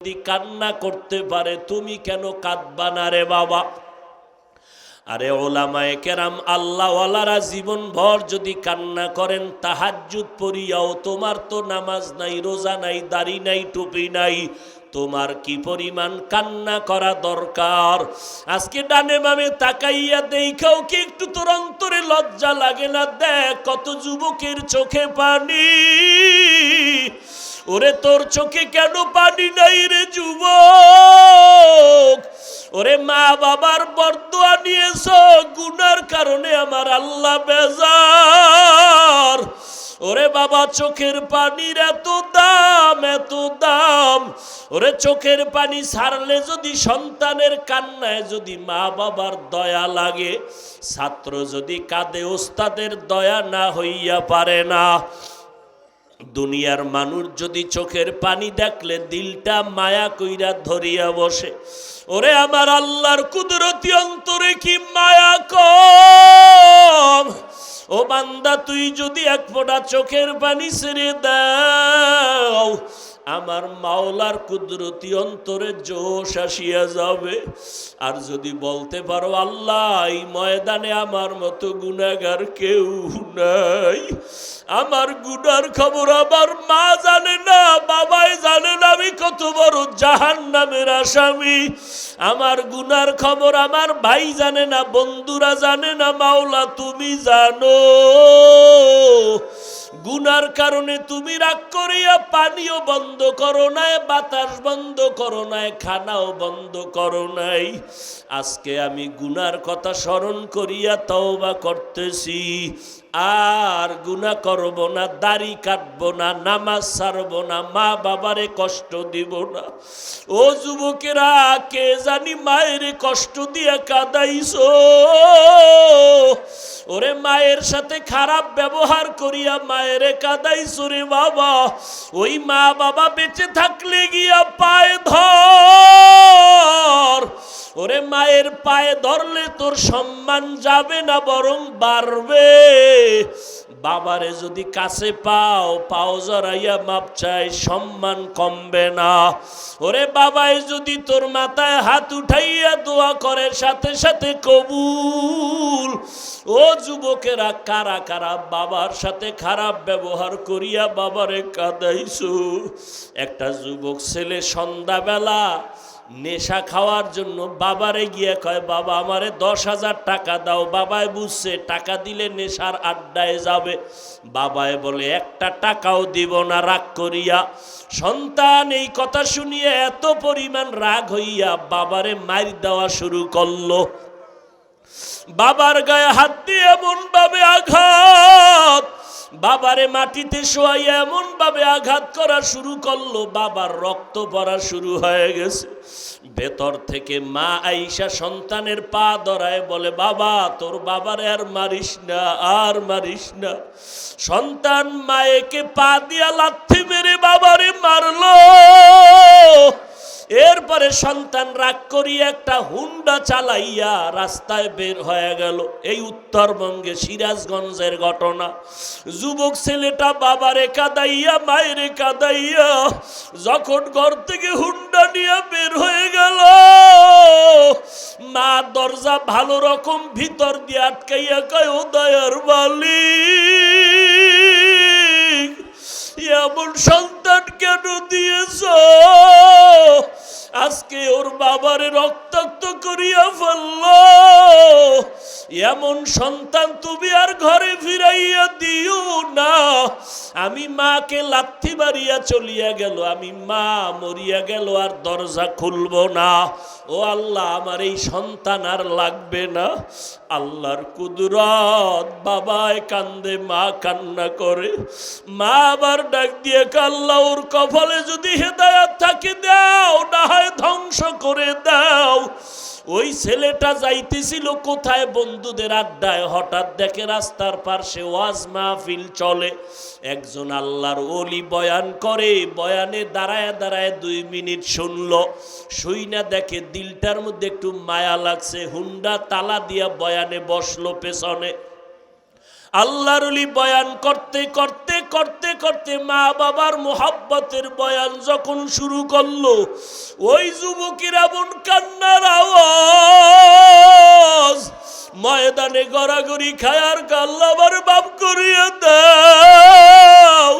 যদি কান্না করতে পারে তুমি কেন কাঁদবা না রে বাবা? আরে ওলামায়ে কেরাম আল্লাহওয়ালারা জীবন ভর যদি কান্না করেন তাহাজ্জুদ পড়িয়াও, তোমার তো নামাজ নাই, রোজা নাই, দাড়ি নাই, টুপি নাই, তোমার কি পরিমাণ কান্না করা দরকার? আজকে ডানে বামে তাকাইয়া দেখাও কি একটু তোর অন্তরে লজ্জা লাগে না? দেখ কত যুবকের চোখে পানি। ওরে তোর চোখে কেন পানি নাই রে যুবক? ওরে মা বাবার বরদোয়া নিয়েছ, গুনার কারণে আমার আল্লাহ বেজার। ওরে বাবা চোখের পানির এত দাম, এত দাম। ওরে চোখের পানি ছাড়লে যদি সন্তানের কান্নায় যদি মা বাবার দয়া লাগে, ছাত্র যদি কাঁদে ওস্তাদের দয়া না হইয়া পারে না। দুনিয়ার মানুষ যদি চোখের পানি দেখলে দিলটা মায়া কইরা ধরিয়া বসে। ওরে আমার আল্লাহর কুদরতি অন্তরে কি মায়া কম? ও বান্দা তুই যদি এক ফোঁটা চোখের পানি ছেড়ে দাও, আমার মাওলার কুদরতি অন্তরে জোশ আসিয়া যাবে। আর যদি বলতে পারো আল্লাহ এই ময়দানে আমার মতো গুনাহগার কেউ নাই, আমার গুনার খবর আমার মা জানে না, বাবাই জানে না আমি কত বড় জাহান্নামের আসামি, আমার গুনার খবর আমার ভাই জানে না, বন্ধুরা জানে না, মাওলা তুমি জানো। গুনার কারণে তুমি রাগ করিয়া পানিও বন্ধ করো নাই, বাতাস বন্ধ করো নাই, খানাও বন্ধ করো নাই। আজকে আমি গুনার কথা স্মরণ করিয়া তওবা করতেছি, আর গুনাহ করব না, দাড়ি কাটবো না, নামাজ ছাড়বো না, মা বাবারে কষ্ট দিব না। ও যুবকেরা, কে জানি মায়ের কষ্ট দিয়া কাঁদাইছো। ওরে মায়ের সাথে খারাপ ব্যবহার করিয়া মায়েরে কাঁদাইছো রে বাবা। ওই মা বাবা বেঁচে থাকলে গিয়া পায়ে ধর। ওরে মায়ের পায়ে ধরলে তোর সম্মান যাবে না, বরং বাড়বে। বাবারে যদি কাছে পাও, পাও জড়াইয়া মাপ চাই, সম্মান কমবে না। ওরে বাবাই যদি তোর মাথায় হাত উঠাইয়া দোয়া করে, সাথে সাথে কবুল। ও যুবকেরা, কারা কারা বাবার সাথে খারাপ ব্যবহার করিয়া বাবারে কাঁদাইছো? একটা যুবক ছেলে সন্ধ্যাবেলা নেশা খাওয়ার জন্য বাবারে গিয়ে কয়, বাবা আমারে 10,000 টাকা দাও। বাবাই বুঝছে টাকা দিলে নেশার আড্ডায় যাবে। বাবাই বলে একটা টাকাও দিব না, রাগ করিয়া। সন্তান এই কথা শুনিয়ে এত পরিমাণ রাগ হইয়া বাবারে মার দেওয়া শুরু করলো। বাবার গায়ে হাত দিয়ে এমন ভাবে আঘাত, বাবারে মাটিতে শোয়াইয়া এমন ভাবে আঘাত করা শুরু করলো, বাবার রক্ত পড়া শুরু হয়ে গেছে। ভেতর থেকে মা আইসা সন্তানের পা ধরায় বলে, বাবা তোর বাবারে আর মারিস না, আর মারিস না। সন্তান মায়েকে পা দিয়া লাথি মেরে বাবারে মারলো। এরপরে সন্তান রাগ করিয়া একটা হুন্ডা চালাইয়া রাস্তায় বের হয়ে গেল। এই উত্তরবঙ্গে সিরাজগঞ্জের ঘটনা। যুবক ছেলেটা বাবারে কাঁদাইয়া মায়েরে কাঁদাইয়া যখন ঘর থেকে হুন্ডা নিয়ে বের হয়ে গেল, মা দরজা ভালো রকম ভিতর দিয়ে আটকাইয়া কয়, ও দয়ার মালিক এমন সন্তান কেন দিয়েছ? আজকে ওর বাবারে রক্তাক্ত করিয়া ফেলল। এমন সন্তান তুমি আর ঘরে ফিরাইয়া দিও না। আমি মাকে লাথি মারিয়া চলিয়া গেল, আমি মা মরিয়া গেল, আর দরজা খুলব না। ও আল্লাহ আমার এই সন্তান আর লাগবে না। আল্লাহর কুদরত, বাবায় কান্দে, মা কান্না করে। মা আবার ডাক দিয়ে, আল্লাহ ওর কপালে যদি হেদায়েত থাকে দাও, না হয় ধ্বংস করে দাও। ওই ছেলেটা যাইতেছিল কোথায়? বন্ধুদের আড্ডায়। হঠাৎ দেখে রাস্তার পাশে ওয়াজ মাহফিল চলে, একজন আল্লাহর ওলি বয়ান করে। বয়ানে দাঁড়ায় দাঁড়ায় 2 মিনিট শুনলো। শুইনা দেখে দিলটার মধ্যে একটু মায়া লাগছে। হুন্ডা তালা দিয়া বয়ানে বসলো পেছনে। আল্লাহর ওলি বয়ান করতে করতে করতে করতে মা বাবার মোহাব্বতের বয়ান যখন শুরু করলো, ওই যুবকের এমন কান্নার আওয়াজ, ময়দানে গড়াগড়ি খায় আর আল্লাহ আমার মাফ করিয়া দাও,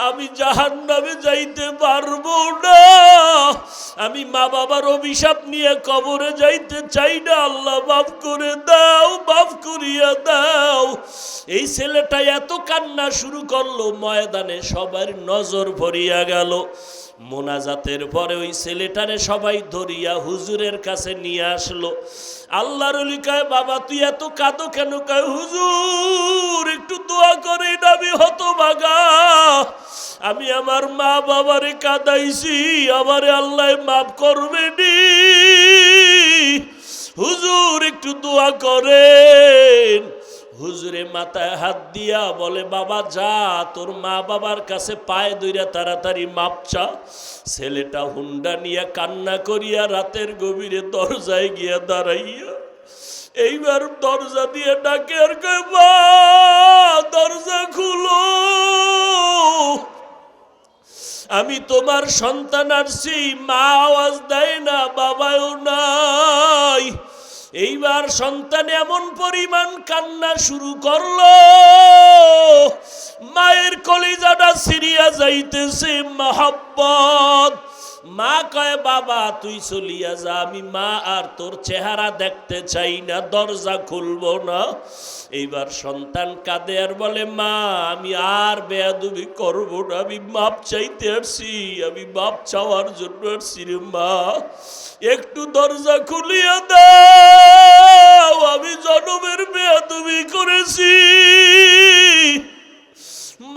আমি জাহান্নামে যাইতে পারবো না, আমি মা বাবার অভিশাপ নিয়ে কবরে যাইতে চাই না, আল্লাহ মাফ করে দাও, মাফ করিয়া দাও। এই ছেলেটা এত কান্না শুরু করলো, ময়দানে সবার নজর ভরিয়া গেল। মোনাজাতের পরে ওই ছেলেটারে সবাই ধরিয়া হুজুরের কাছে নিয়ে আসলো। আল্লাহর ওলি কয়, বাবা তুই এত কাঁদো কেন? কয়, হুজুর একটু দোয়া করে, আমি হতভাগা, আমি আমার মা বাবারে কাঁদাইছি, আমারে আল্লাহ মাফ করবে নি, হুজুর একটু দোয়া করেন। হুজুরে মাথায় হাত দিয়া বলে, বাবা যা, তোর মা বাবার কাছে পায়ে ধইরা তাড়াতাড়ি মাপ চা। ছেলেটা হুন্ডা নিয়ে কান্না করিয়া রাতের গভীরে দরজায় গিয়া দাঁড়াইয়া এইবার দরজা দিয়ে ডাকে আর কয়, মা দরজা খুলো, আমি তোমার সন্তান আসছি। মা আওয়াজ দেয় না, বাবাও নাই। এইবার সন্তান এমন পরিমাণ কান্না শুরু করলো, মায়ের কলিজাটা ছিঁড়িয়া যাইতেছে মহব্বত। মা কয়, বাবা তুই চলিয়া যা, আমি মা আর তোর চেহারা দেখতে চাই না, দরজা খুলবো না। এইবার সন্তান কাঁদে আর বলে, মা আমি আর বেয়াদবি করবো না, আমি মাপ চাইতে আসছি, আমি মাপ চাওয়ার জন্য আসছি রে মা, একটু দরজা খুলিয়া দাও, আমি জনমের বেয়াদবি করেছি,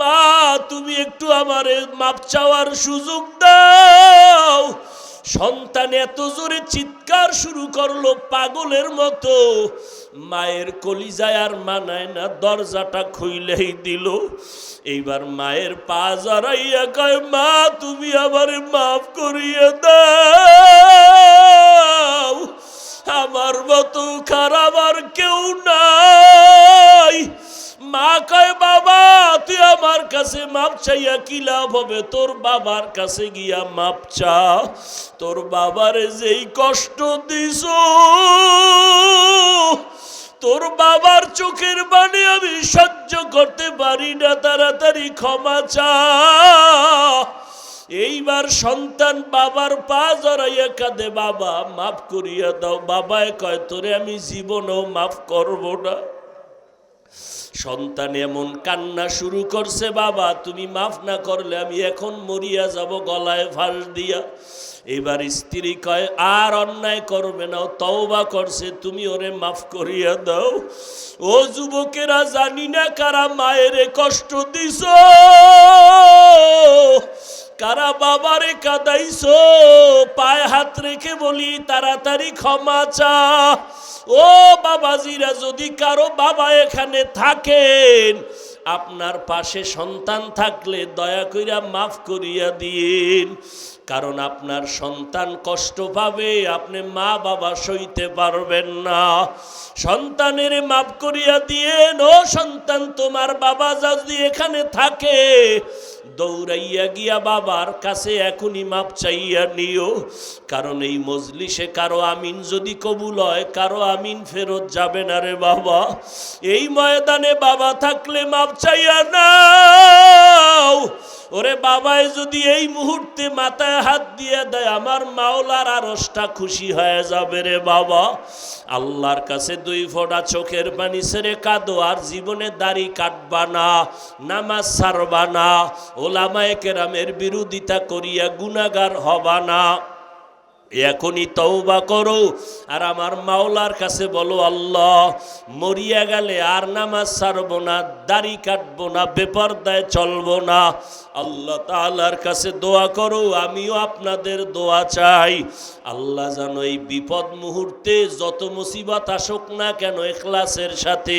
মা তুমি একটু আমারে মাপ চাওয়ার সুযোগ দাও। সন্তান এত জোরে চিৎকার শুরু করলো পাগলের মতো, মায়ের কলিজায় আর মানায় না, দরজাটা খুইলেই দিল। এইবার মায়ের পা জড়াইয়া কয়, মা তুমি আমারে মাফ করিয়া দাও, আমার মতো খারাপ আর কেউ নাই। মা কয়, বাবা তুই আমার কাছে মাপ চাইয়া কি লাভ হবে, তোর বাবার কাছে গিয়া মাপ চা, তোর বাবারে যেই কষ্ট দিস, তোর বাবার চোখের পানি আমি সহ্য করতে পারি না, তাড়াতাড়ি ক্ষমা চা। এইবার সন্তান বাবার পা জড়াইয়া কাঁদে, বাবা মাফ করিয়া দাও। বাবায় কয়, তোরে আমি জীবনেও মাফ করব না। সন্তান এমন কান্না শুরু করছে, বাবা তুমি মাফ না করলে আমি এখন মরিয়া যাব গলায় ফাঁস দিয়া। এবার স্ত্রী কয়, আর অন্যায় করবে না, তওবা করছে, তুমি ওরে মাফ করিয়া দাও। ও যুবকেরা, জানি না কারা মায়ের কষ্ট দিছ, কারা বাবারে কাঁদাইছো, পায়ে হাত রেখে বলি তাড়াতাড়ি ক্ষমা চা। ও বাবাজিরা, যদি কারো বাবা এখানে থাকেন, আপনার পাশে সন্তান থাকলে দয়া কইরা মাফ করিয়া দিন, কারণ আপনার সন্তান কষ্ট পাবে, আপনি মা বাবা সইতে পারবেন না। সন্তানের মাফ করিয়া দিয়েন। ও সন্তান, তোমার বাবা যদি এখানে থাকে, দৌড়াইয়া গিয়া বাবার কাছে এখনই মাপ চাইয়া নিও, কারণ এই মজলিসে কারো আমিন যদি কবুল হয়, কারো আমিন ফেরত যাবে না রে বাবা। এই ময়দানে বাবা থাকলে মাপ চাইয়া নাও। ওরে বাবায় যদি এই মুহূর্তে মাথায় হাত দিয়ে দেয়, আমার মাওলার আরশটা খুশি হয়ে যাবে রে বাবা। আল্লাহর কাছে 2 ফোঁটা চোখের পানি ছেড়ে কাঁদো, আর জীবনে দাড়ি কাটবা না, নামাজ ছাড়বা না, ওলামায়ে কেরামের বিরোধিতা করিয়া গুনাহগার হবা না। এখনই তওবা করো আর আমার মাওলার কাছে বলো, আল্লাহ মরিয়া গেলে আর নামাজ ছাড়বো না, দাড়ি কাটবো না, বেপরদায় চলবো না। আল্লাহ তাআলার কাছে দোয়া করো, আমিও আপনাদের দোয়া চাই। আল্লাহ যেন এই বিপদ মুহূর্তে যত মুসিবত আসুক না কেন, ইখলাসের সাথে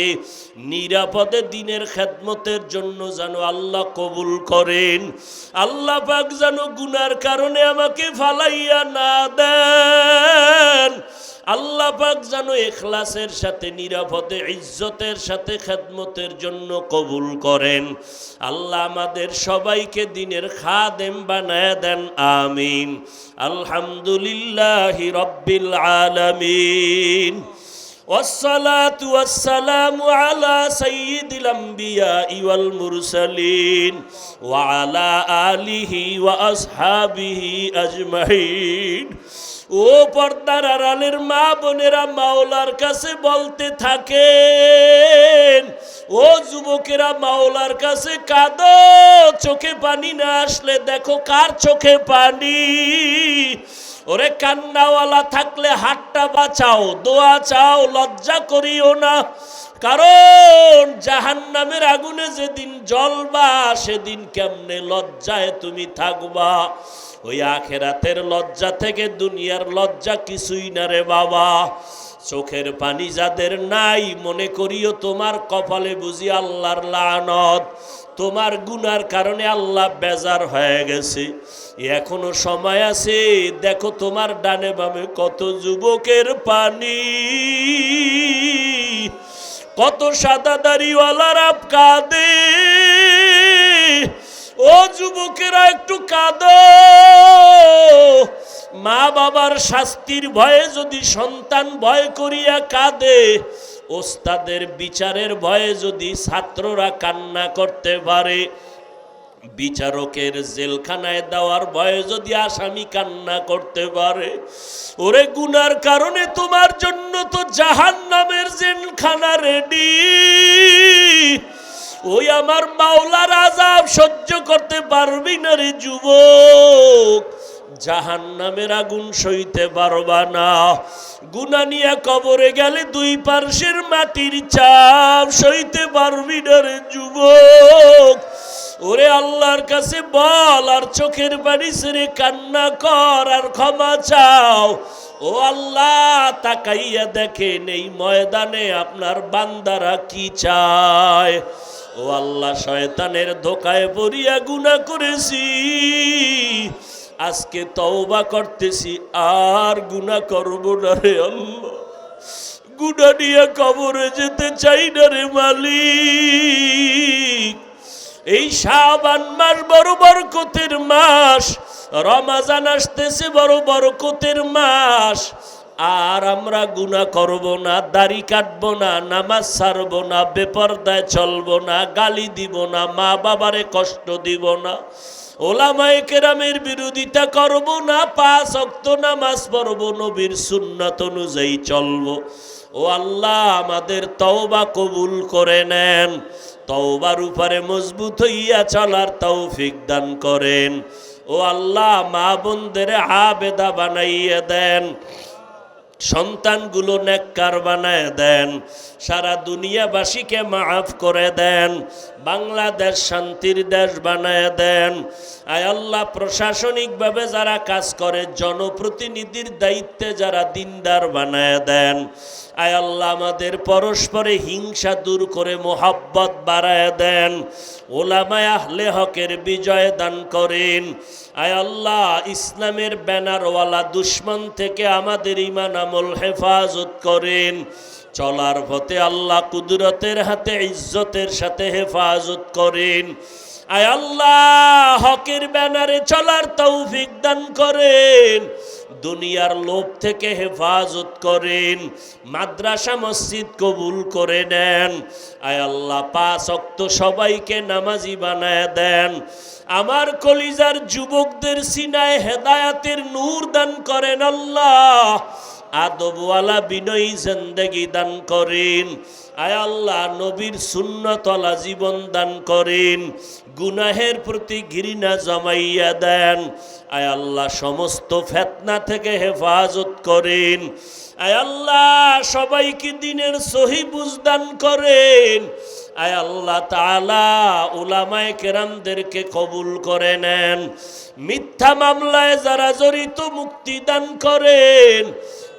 নিরাপদে দিনের খেদমতের জন্য যেন আল্লাহ কবুল করেন। আল্লাহ পাক যেন গুনার কারণে আমাকে ফালাইয়া না দেন। আল্লাহ পাক যেন ইখলাসের সাথে নিরাপদে ইজ্জতের সাথে খেদমতের জন্য কবুল করেন। আল্লাহ আমাদের সবাইকে দ্বীনের খাদেম বানায় দেন, আমিন। আলহামদুলিল্লাহি রাব্বিল আলামিন। والصلاة والسلام على سيد الأنبياء والمرسلين وعلى آله وأصحابه أجمعين। ও পর্দার আড়ালের মা বোনেরা, মাওলার কাছে বলতে থাকেন, ও যুবকেরা মাওলার কাছে কাঁদো, চোখে পানি না আসলে দেখো কার চোখে পানি। ওরে কান্নাওয়ালা থাকলে হাতটা বাঁচাও, দোয়া চাও, লজ্জা করিও না। কারণ জাহান্নামের আগুনে যেদিন জ্বলবা সেদিন কেমনে লজ্জায় তুমি থাকবা। ওই আখেরাতের লজ্জা থেকে দুনিয়ার লজ্জা কিছুই না রে বাবা। চোখের পানি যাদের নাই, মনে করিও তোমার কপালে বুঝি আল্লাহর লানত, তোমার গুনার কারণে আল্লাহ বেজার হয়ে গেছে। এখনো সময় আছে, দেখো তোমার ডানে বামে কত যুবকের পানি, কত সাদা দাড়িওয়ালারা কাঁদে। ও যুবকেরা একটু কাঁদো। মা বাবার শাস্তির ভয়ে যদি সন্তান ভয় করিয়া কাঁদে, ওস্তাদের বিচারের ভয়ে যদি ছাত্ররা কান্না করতে পারে, বিচারকের জেলখানায় দেওয়ার ভয়ে যদি আসামি কান্না করতে পারে, ওরে গুনার কারণে তোমার জন্য তো জাহান্নামের জেলখানা রেডি। ওই আমার মাওলার আযাব সহ্য করতে পারবি না রে যুবক, জাহান্নামের আগুন সইতে পারবা না। গুনাহ নিয়ে কবরে গেলে দুই পার্শ্বের মাটির চাপ সইতে পারবি না রে যুবক। ওরে আল্লাহর কাছে বল, আর চোখের পানি ছেড়ে কান্না কর, আর ক্ষমা চাও। ও আল্লাহ, তাকাইয়া দেখেন এই ময়দানে আপনার বান্দারা কি চায়। ও আল্লাহ, শয়তানের ধোকায় পড়িয়া গুনাহ করেছি, আজকে তওবা করতেছি, আর গুনাহ করব না রে আল্লাহ। গুনাহ নিয়ে কবরে যেতে চাই না রে মালিক। এই শাবান মাস বড় বরকতের মাস, রমজান আসতেছে বড় বরকতের মাস, আর আমরা গুনাহ করব না, দাড়ি কাটবো না, নামাজ ছাড়বো না, বেপরদায় চলবো না, গালি দিব না, মা বাবারে কষ্ট দিব না, ওলামায়ে কেরামের বিরোধিতা করব না, 5 ওয়াক্ত নামাজ পড়বো, নবীর সুন্নাত অনুযায়ী চলবো। ও আল্লাহ, আমাদের তওবা কবুল করে নেন, তওবার উপরে মজবুত হইয়া চলার তৌফিক দান করেন। ও আল্লাহ, মা বোনদের আবেদা বানাইয়া দেন, সন্তানগুলো নেককার বানায় দেন, সারা দুনিয়াবাসীকে মাফ করে দেন, বাংলাদেশ শান্তির দেশ বানায় দেন। আয় আল্লাহ, প্রশাসনিকভাবে যারা কাজ করে, জনপ্রতিনিধির দায়িত্বে যারা দিনদার বানায় দেন। আয় আল্লাহ, আমাদের পরস্পরে হিংসা দূর করে মোহাব্বত বাড়ায় দেন, ওলামায়ে আহলে হকের বিজয় দান করেন। আয় আল্লাহ, ইসলামের ব্যানারওয়ালা দুশ্মন থেকে আমাদের ঈমান আমল হেফাজত করেন, চলার পথে আল্লাহ কুদরতের হাতে ইজ্জতের সাথে হেফাজত করেন। আয় আল্লাহ, হকের ব্যানারে চলার তৌফিক দান করেন, দুনিয়ার লোভ থেকে হেফাজত করেন, মাদ্রাসা মসজিদ কবুল করে নেন। আয় আল্লাহ, 5 ওয়াক্ত সবাইকে নামাজি বানায় দেন। আমার কলিজার যুবকদের সিনায় হেদায়াতের নূর দান করেন আল্লাহ, আদবওয়ালা বিনয়ী জিন্দেগি দান করেন। আয় আল্লাহ, নবীর সুন্নতওয়ালা জীবন দান করেন, গুনাহের প্রতি ঘৃণা জমাইয়া দেন। আয় আল্লাহ, সমস্ত ফিতনা থেকে হেফাজত করেন। আয় আল্লাহ, সবাইকে দ্বীনের সহি বুঝ দান করেন। আয় আল্লাহ তাআলা, উলামায়ে কেরামদেরকে কবুল করে নেন, মিথ্যা মামলায় যারা জড়িত মুক্তি দান করেন।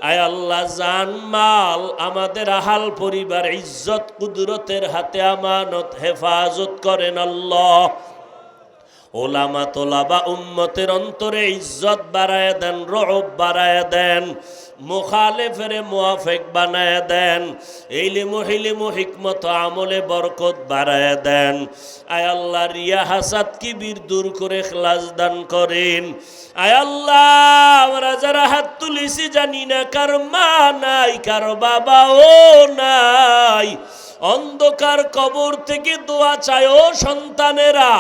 আয় আল্লাহ, জান মাল আমাদের আহাল পরিবার ইজ্জত কুদরতের হাতে আমানত হেফাজত করেন আল্লাহ। ওলামা তোলাবা উম্মতের অন্তরে ইজ্জত বাড়ায় দেন, রহব বাড়ায় দেন, মুখালেফেরে মুয়াফেক বানায় দেন, ইলমু হিলমু হিকমত আমলে বরকত বাড়ায় দেন। আয় আল্লাহ রিয়া হাসাদ কিবির দূর করে ইখলাস দান করেন। আয় আল্লাহ আমরা যারা হাত তুলেছি জানি না কার মা নাই, কার বাবাও নাই, অন্ধকার কবর থেকে দোয়া চায় ও সন্তানেরা,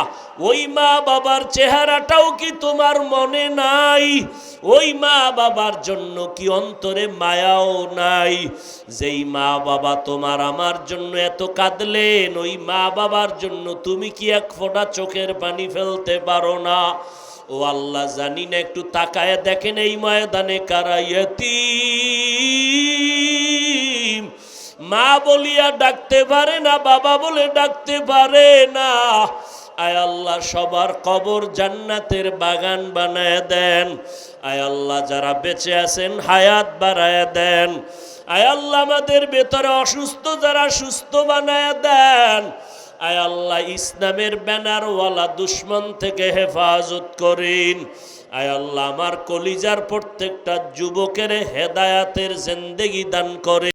ওই মা বাবার চেহারাটাও কি তোমার মনে নাই? ওই মা বাবার জন্য কি অন্তরে মায়াও নাই? যেই মা বাবা তোমার আমার জন্য এত কাঁদলেন, ওই মা বাবার জন্য তুমি কি এক ফোঁটা চোখের পানি ফেলতে পারো না? ও আল্লাহ জানি না, একটু তাকায় দেখেন এই ময়দানে কারা ইয়তীম, মা বলিয়া ডাকতে পারে না, বাবা বলে ডাকতে পারে না। আয় আল্লাহ সবার কবর জান্নাতের বাগান বানায় দেন। আয় আল্লাহ যারা বেঁচে আছেন হায়াত বাড়ায় দেন। আয় আল্লাহ আমাদের ভেতরে অসুস্থ যারা সুস্থ বানায় দেন। আয় আল্লাহ ইসলামের ব্যানারওয়ালা দুশ্মন থেকে হেফাজত করেন। আয় আল্লাহ আমার কলিজার প্রত্যেকটা যুবকের হেদায়াতের জিন্দেগি দান করে।